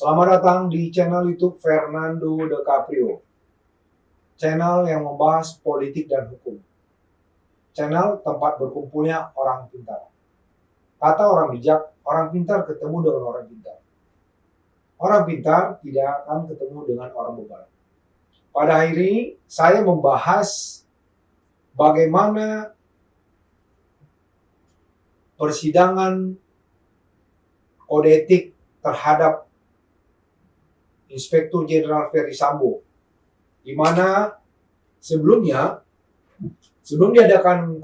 Selamat datang di channel YouTube Fernando De Caprio. Channel yang membahas politik dan hukum. Channel tempat berkumpulnya orang pintar. Kata orang bijak, orang pintar ketemu dengan orang pintar. Orang pintar tidak akan ketemu dengan orang bebal. Pada hari ini, saya membahas bagaimana persidangan kode etik terhadap Inspektur Jenderal Ferdy Sambo, di mana sebelum diadakan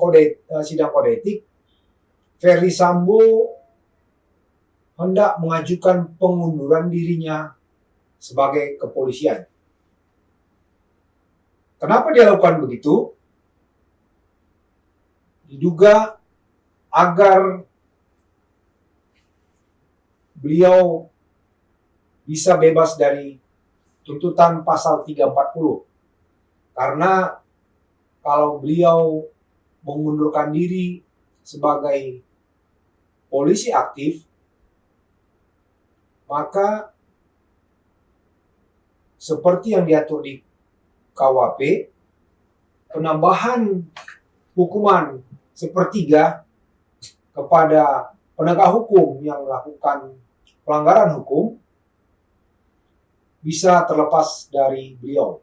sidang kode etik, Ferdy Sambo hendak mengajukan pengunduran dirinya sebagai kepolisian. Kenapa dia lakukan begitu? Diduga agar beliau bisa bebas dari tuntutan pasal 340. Karena kalau beliau mengundurkan diri sebagai polisi aktif, maka seperti yang diatur di KUHP, penambahan hukuman sepertiga kepada penegak hukum yang melakukan pelanggaran hukum bisa terlepas dari beliau.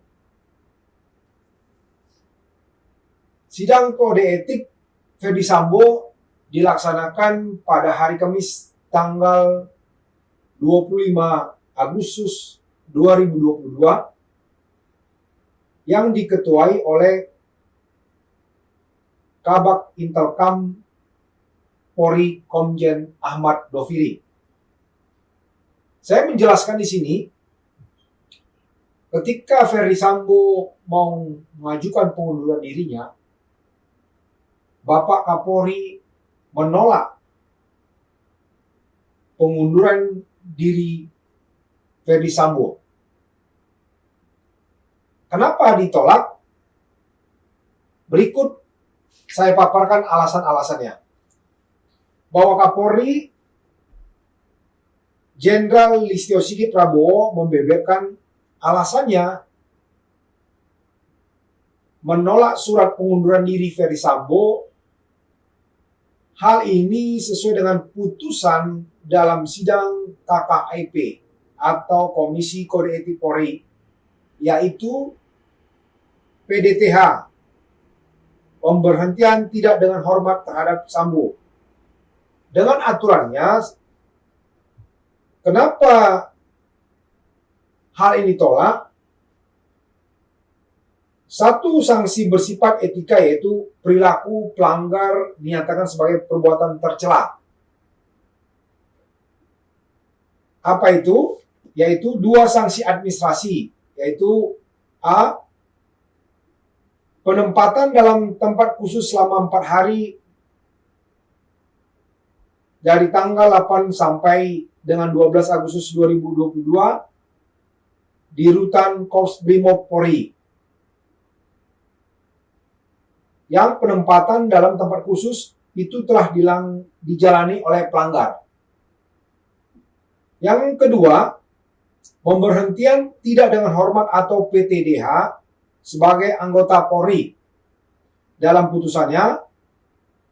Sidang kode etik Ferdy Sambo dilaksanakan pada hari Kamis tanggal 25 Agustus 2022 yang diketuai oleh Kabak Intelkam Polri Komjen Ahmad Doviri. Saya menjelaskan di sini, ketika Ferdy Sambo mau mengajukan pengunduran dirinya, Bapak Kapolri menolak pengunduran diri Ferdy Sambo. Kenapa ditolak? Berikut saya paparkan alasan-alasannya. Bahwa Kapolri Jenderal Listio Sigit Prabowo membeberkan alasannya menolak surat pengunduran diri Ferdy Sambo. Hal ini sesuai dengan putusan dalam sidang KKEP atau Komisi Kode Etik Polri, yaitu PDTH, pemberhentian tidak dengan hormat terhadap Sambo. Dengan aturannya, kenapa hal ini ditolak? Satu sanksi bersifat etika, yaitu perilaku pelanggar dinyatakan sebagai perbuatan tercela. Apa itu? Yaitu dua sanksi administrasi, yaitu A. Penempatan dalam tempat khusus selama 4 hari dari tanggal 8 sampai dengan 12 Agustus 2022 di Rutan Korps Brimob Polri. Yang penempatan dalam tempat khusus itu telah dijalani oleh pelanggar. Yang kedua, pemberhentian tidak dengan hormat atau PTDH sebagai anggota Polri. Dalam putusannya,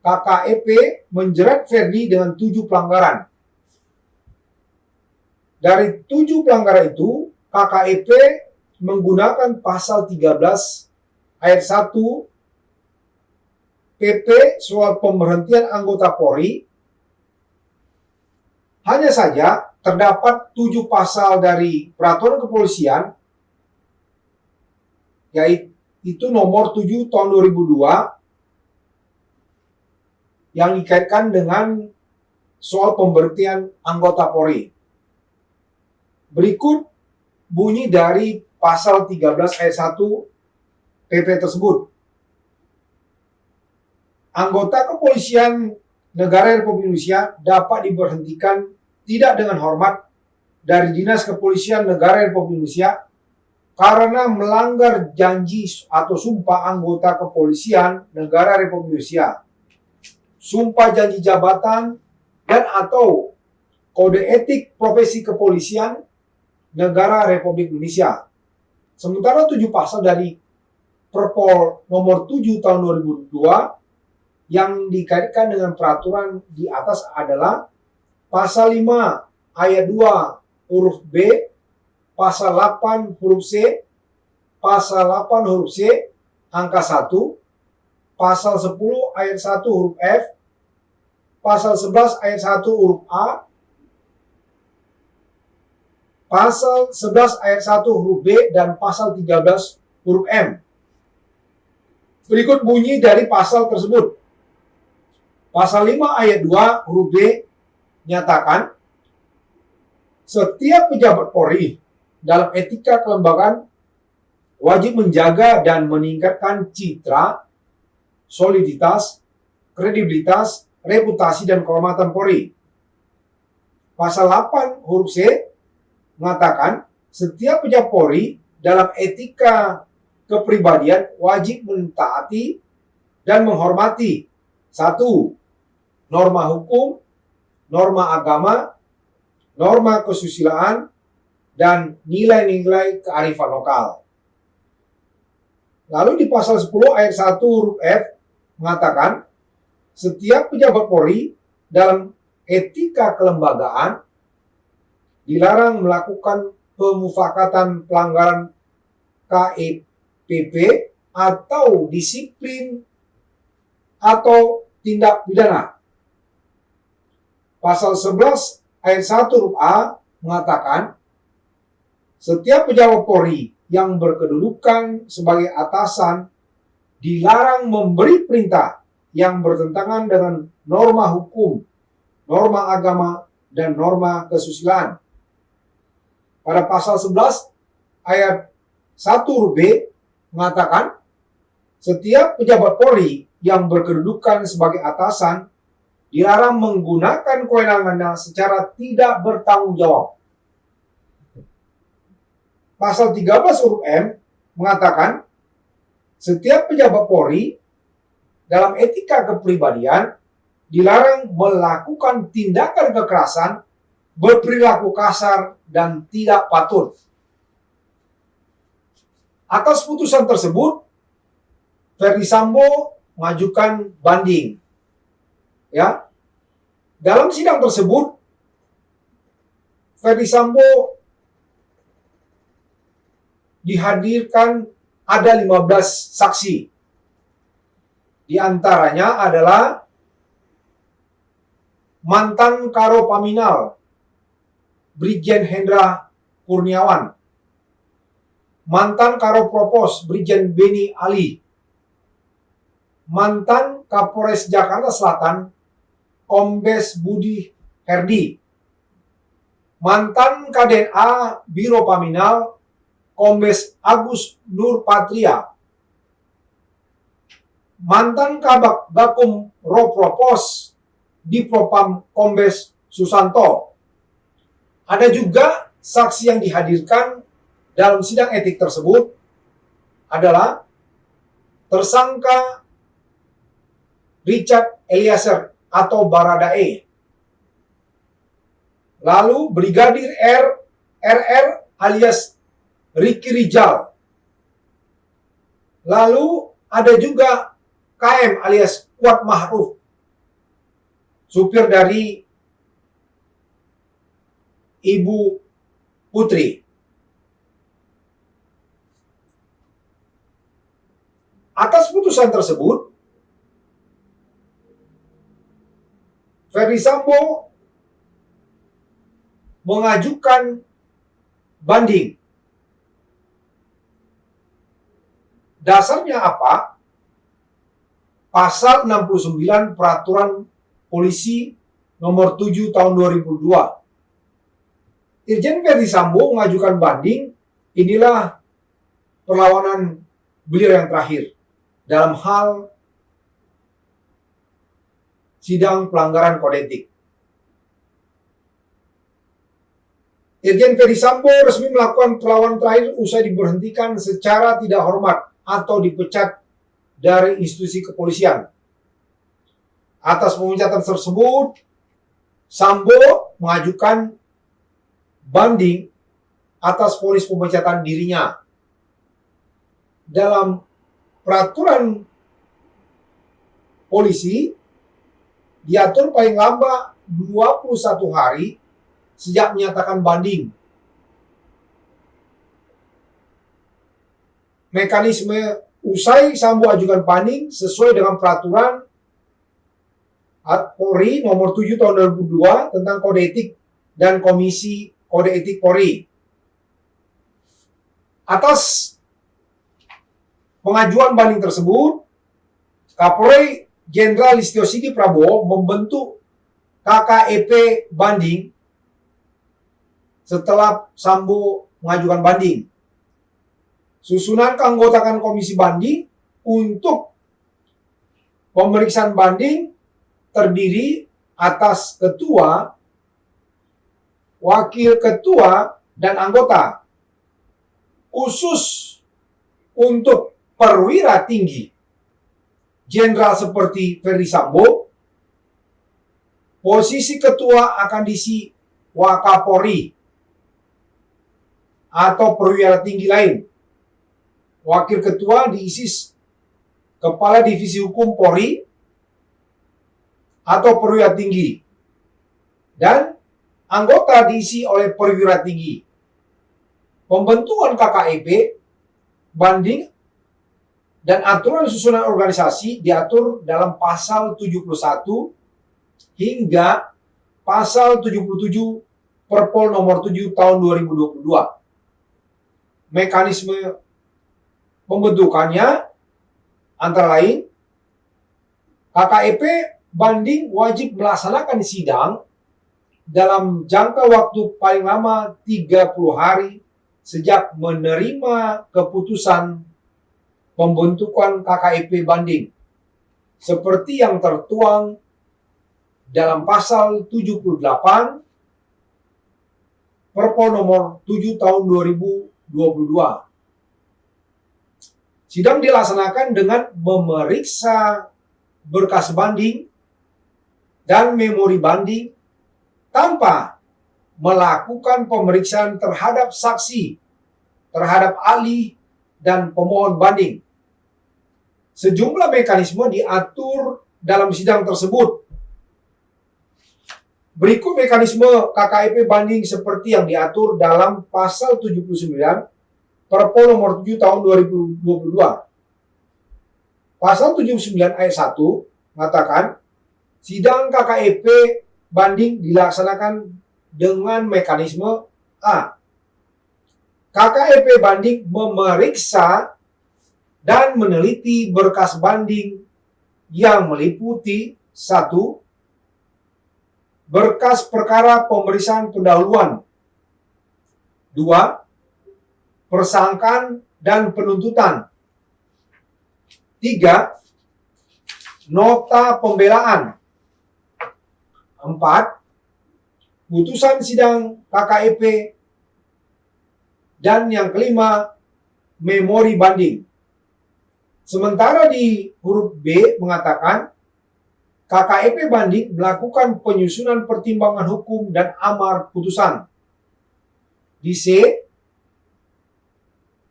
KKEP menjerat Ferdy dengan 7 pelanggaran. Dari 7 pelanggaran itu, KKEP menggunakan pasal 13 ayat 1 PP soal pemberhentian anggota Polri. Hanya saja terdapat 7 pasal dari Peraturan Kepolisian, yaitu nomor 7 tahun 2002, yang dikaitkan dengan soal pemberhentian anggota Polri. Berikut bunyi dari pasal 13 ayat 1 PP tersebut. Anggota kepolisian negara Republik Indonesia dapat diberhentikan tidak dengan hormat dari Dinas Kepolisian Negara Republik Indonesia karena melanggar janji atau sumpah anggota kepolisian negara Republik Indonesia, sumpah janji jabatan, dan atau kode etik profesi kepolisian negara Republik Indonesia. Sementara 7 pasal dari Perpol nomor 7 tahun 2002 yang dikaitkan dengan peraturan di atas adalah pasal 5 ayat 2 huruf B, pasal 8 huruf C, pasal 8 huruf C angka 1, pasal 10 ayat 1 huruf F, pasal 11 ayat 1 huruf A, pasal 11 ayat 1 huruf B, dan pasal 13 huruf M. Berikut bunyi dari pasal tersebut. Pasal 5 ayat 2 huruf B nyatakan, setiap pejabat Polri dalam etika kelembagaan wajib menjaga dan meningkatkan citra, soliditas, kredibilitas, reputasi, dan kehormatan Polri. Pasal 8 huruf C mengatakan, setiap pejabat Polri dalam etika kepribadian wajib mentaati dan menghormati 1. Norma hukum, norma agama, norma kesusilaan, dan nilai-nilai kearifan lokal. Lalu di pasal 10 ayat 1 huruf F mengatakan, setiap pejabat Polri dalam etika kelembagaan dilarang melakukan pemufakatan pelanggaran KEPP atau disiplin atau tindak pidana. Pasal 11 ayat 1 huruf A mengatakan, setiap pejabat Polri yang berkedudukan sebagai atasan dilarang memberi perintah yang bertentangan dengan norma hukum, norma agama, dan norma kesusilaan. Pada pasal 11 ayat 1 huruf B mengatakan, setiap pejabat Polri yang berkedudukan sebagai atasan dilarang menggunakan kewenangannya secara tidak bertanggung jawab. Pasal 13 huruf M mengatakan, setiap pejabat Polri dalam etika kepribadian dilarang melakukan tindakan kekerasan, berperilaku kasar, dan tidak patut. Atas putusan tersebut, Ferdy Sambo mengajukan banding. Ya, dalam sidang tersebut, Ferdy Sambo dihadirkan ada 15 saksi. Di antaranya adalah mantan Karo Paminal, Brigjen Hendra Kurniawan, mantan Karo Propos, Brigjen Beni Ali, mantan Kapolres Jakarta Selatan, Kombes Budi Herdi, mantan KDNA Biro Paminal, Kombes Agus Nur Patria, mantan Kabak Bakum Ropropos di Propam Kombes Susanto. Ada juga saksi yang dihadirkan dalam sidang etik tersebut adalah tersangka Richard Eliezer atau Baradae, lalu Brigadir RR alias Ricky Rijal, lalu ada juga KM alias Kuat Mahruf, supir dari Ibu Putri. Atas putusan tersebut, Ferdy Sambo mengajukan banding. Dasarnya apa? Pasal 69 Peraturan Polisi nomor 7 tahun 2002. Irjen Ferdy Sambo mengajukan banding. Inilah perlawanan beliau yang terakhir dalam hal sidang pelanggaran kode etik. Irjen Ferdy Sambo resmi melakukan perlawanan terakhir usai diberhentikan secara tidak hormat atau dipecat dari institusi kepolisian. Atas pemecatan tersebut, Sambo mengajukan banding atas vonis pemecatan dirinya. Dalam peraturan polisi diatur paling lambat 21 hari sejak menyatakan banding. Mekanisme usai Sambo ajukan banding sesuai dengan peraturan Polri nomor 7 tahun 2002 tentang kode etik dan Komisi Kode Etik Polri. Atas pengajuan banding tersebut, Kapolri Jenderal Listio Sigit Prabowo membentuk KKEP banding setelah Sambo mengajukan banding. Susunan keanggotaan komisi banding untuk pemeriksaan banding terdiri atas ketua, wakil ketua, dan anggota. Khusus untuk perwira tinggi jenderal seperti Ferdi Sambo, posisi ketua akan diisi Wakapolri atau perwira tinggi lain. Wakil ketua diisi Kepala Divisi Hukum Polri atau perwira tinggi. Dan anggota diisi oleh perwira tinggi. Pembentukan KKEP banding dan aturan susunan organisasi diatur dalam pasal 71 hingga pasal 77 Perpol nomor 7 tahun 2022. Mekanisme pembentukannya antara lain KKEP banding wajib melaksanakan sidang dalam jangka waktu paling lama 30 hari sejak menerima keputusan pembentukan KKEP banding seperti yang tertuang dalam pasal 78 Perpol nomor 7 tahun 2022. Sidang dilaksanakan dengan memeriksa berkas banding dan memori banding tanpa melakukan pemeriksaan terhadap saksi, terhadap ahli, dan pemohon banding. Sejumlah mekanisme diatur dalam sidang tersebut. Berikut mekanisme KKEP banding seperti yang diatur dalam pasal 79 Perpol nomor 7 tahun 2022. Pasal 79 ayat 1 mengatakan sidang KKEP banding dilaksanakan dengan mekanisme A. KKEP banding memeriksa dan meneliti berkas banding yang meliputi 1. Berkas perkara pemeriksaan pendahuluan. 2. Persangkaan dan penuntutan. 3. Nota pembelaan. 4. Putusan sidang KKEP. Dan yang kelima, memori banding. Sementara di huruf B mengatakan KKEP banding melakukan penyusunan pertimbangan hukum dan amar putusan. Di C,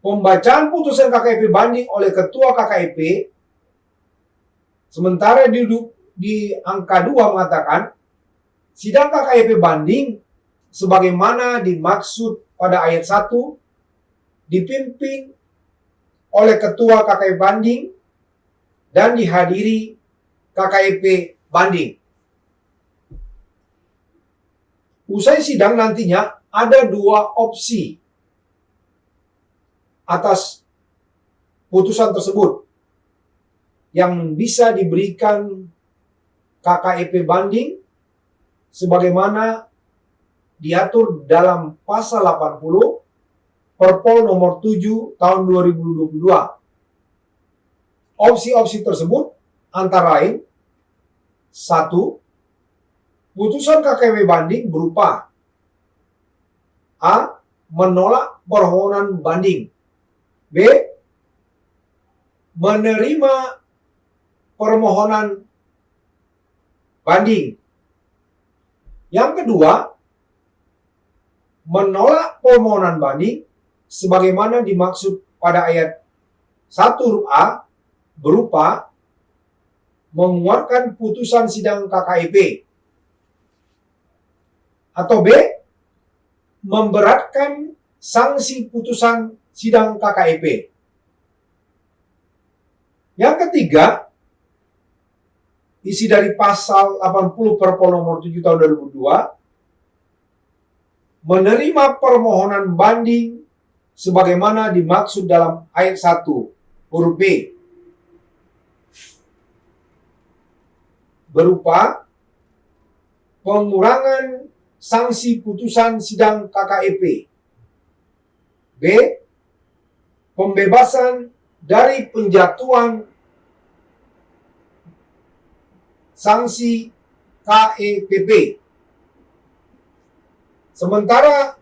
pembacaan putusan KKEP banding oleh ketua KKEP. Sementara di angka 2 mengatakan sidang KKEP banding sebagaimana dimaksud pada ayat 1 dipimpin oleh ketua KKEP banding dan dihadiri KKEP banding. Usai sidang nantinya ada 2 opsi atas putusan tersebut yang bisa diberikan KKEP banding sebagaimana diatur dalam pasal 80 Perpol nomor 7 tahun 2022. Opsi-opsi tersebut antara lain 1. Putusan KKEP banding berupa A. Menolak permohonan banding. B. Menerima permohonan banding. Yang kedua, menolak permohonan banding sebagaimana dimaksud pada ayat 1 huruf A berupa mengeluarkan putusan sidang KKIP, atau B, memberatkan sanksi putusan sidang KKIP. Yang ketiga, isi dari pasal 80 Perpol nomor 7 tahun 2002, menerima permohonan banding sebagaimana dimaksud dalam ayat 1 huruf B berupa pengurangan sanksi putusan sidang KKIP. B, pembebasan dari penjatuhan sanksi KEPP. Sementara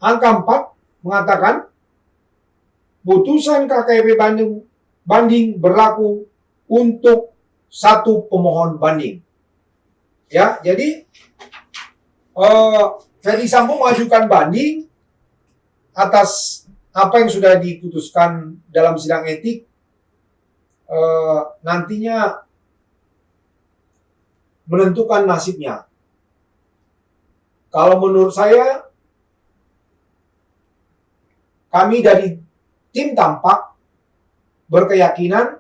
angka 4 mengatakan putusan KKIP banding berlaku untuk satu pemohon banding. Ya, jadi Ferdy Sambo mengajukan banding atas apa yang sudah diputuskan dalam sidang etik. Nantinya menentukan nasibnya. Kalau menurut saya, kami dari tim Tampak berkeyakinan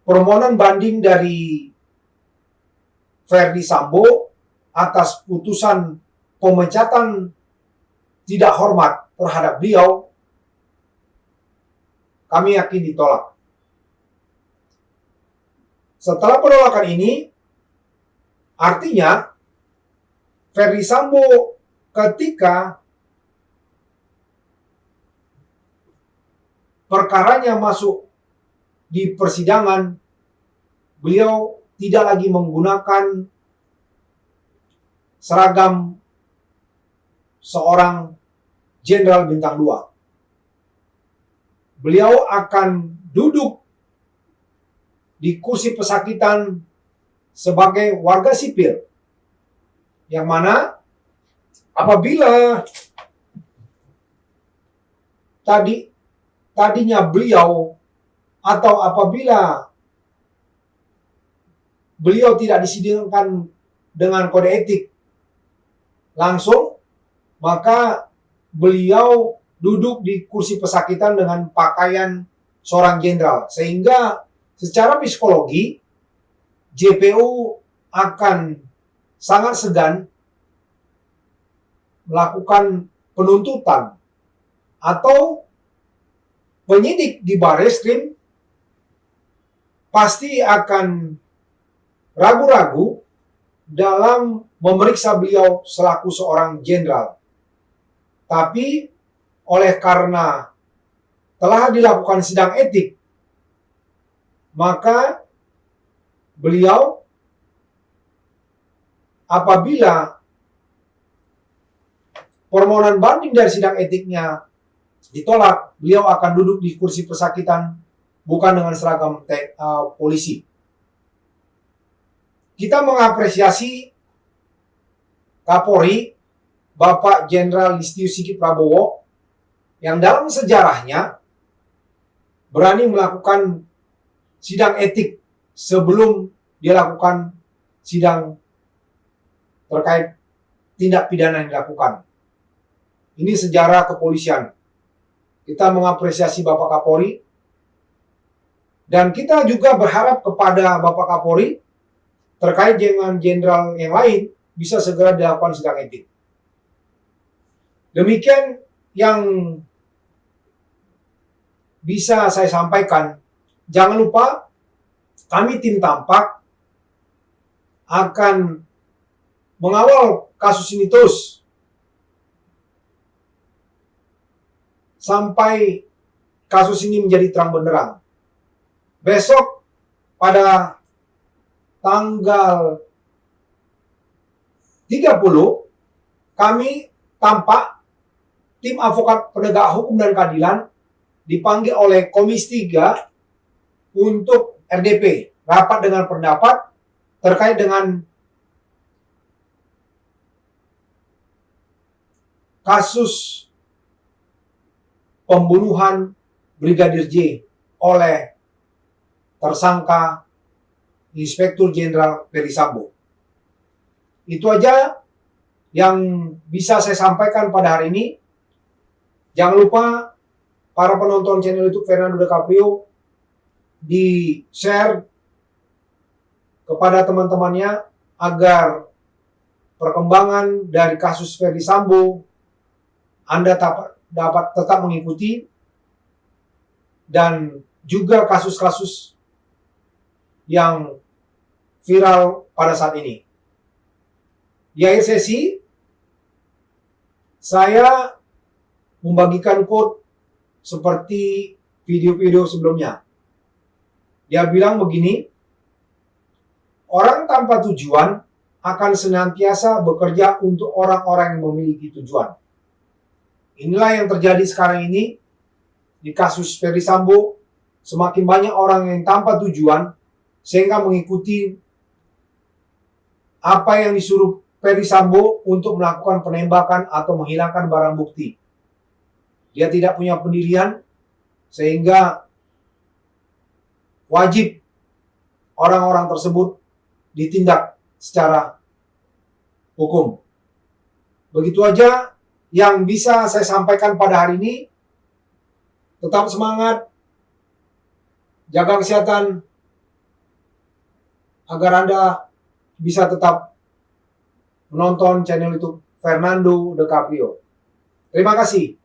permohonan banding dari Ferdy Sambo atas putusan pemecatan tidak hormat terhadap beliau, kami yakin ditolak. Setelah penolakan ini, artinya Ferdy Sambo ketika perkaranya masuk di persidangan, beliau tidak lagi menggunakan seragam seorang jenderal bintang 2. Beliau akan duduk di kursi pesakitan sebagai warga sipil, yang mana apabila tadinya beliau atau apabila beliau tidak disidangkan dengan kode etik langsung, maka beliau duduk di kursi pesakitan dengan pakaian seorang jenderal, sehingga secara psikologi JPU akan sangat segan melakukan penuntutan, atau penyidik di Barreskrim pasti akan ragu-ragu dalam memeriksa beliau selaku seorang jenderal. Tapi oleh karena telah dilakukan sidang etik, maka beliau apabila permohonan banding dari sidang etiknya ditolak, beliau akan duduk di kursi pesakitan bukan dengan seragam polisi. Kita mengapresiasi Kapolri Bapak Jenderal Listio Sigit Prabowo yang dalam sejarahnya berani melakukan sidang etik sebelum dia lakukan sidang terkait tindak pidana yang dilakukan. Ini sejarah kepolisian. Kita mengapresiasi Bapak Kapolri, dan kita juga berharap kepada Bapak Kapolri terkait dengan jenderal yang lain bisa segera dilakukan sidang etik. Demikian yang bisa saya sampaikan. Jangan lupa, kami tim Tampak akan mengawal kasus ini terus sampai kasus ini menjadi terang benderang. Besok pada tanggal 30, kami Tampak, tim advokat penegak hukum dan keadilan, dipanggil oleh Komisi 3 untuk RDP, rapat dengan pendapat terkait dengan kasus pembunuhan Brigadir J oleh tersangka Inspektur Jenderal Ferry Sambo. Itu aja yang bisa saya sampaikan pada hari ini. Jangan lupa para penonton channel YouTube Fernando DiCaprio di-share kepada teman-temannya agar perkembangan dari kasus Ferry Sambo Anda dapat tetap mengikuti, dan juga kasus-kasus yang viral pada saat ini. Di akhir sesi, saya membagikan quote seperti video-video sebelumnya. Dia bilang begini, orang tanpa tujuan akan senantiasa bekerja untuk orang-orang yang memiliki tujuan. Inilah yang terjadi sekarang ini di kasus Ferry Sambo. Semakin banyak orang yang tanpa tujuan sehingga mengikuti apa yang disuruh Ferry Sambo untuk melakukan penembakan atau menghilangkan barang bukti. Dia tidak punya pendirian sehingga wajib orang-orang tersebut ditindak secara hukum. Begitu aja yang bisa saya sampaikan pada hari ini. Tetap semangat, jaga kesehatan, agar Anda bisa tetap menonton channel YouTube Fernando DiCaprio. Terima kasih.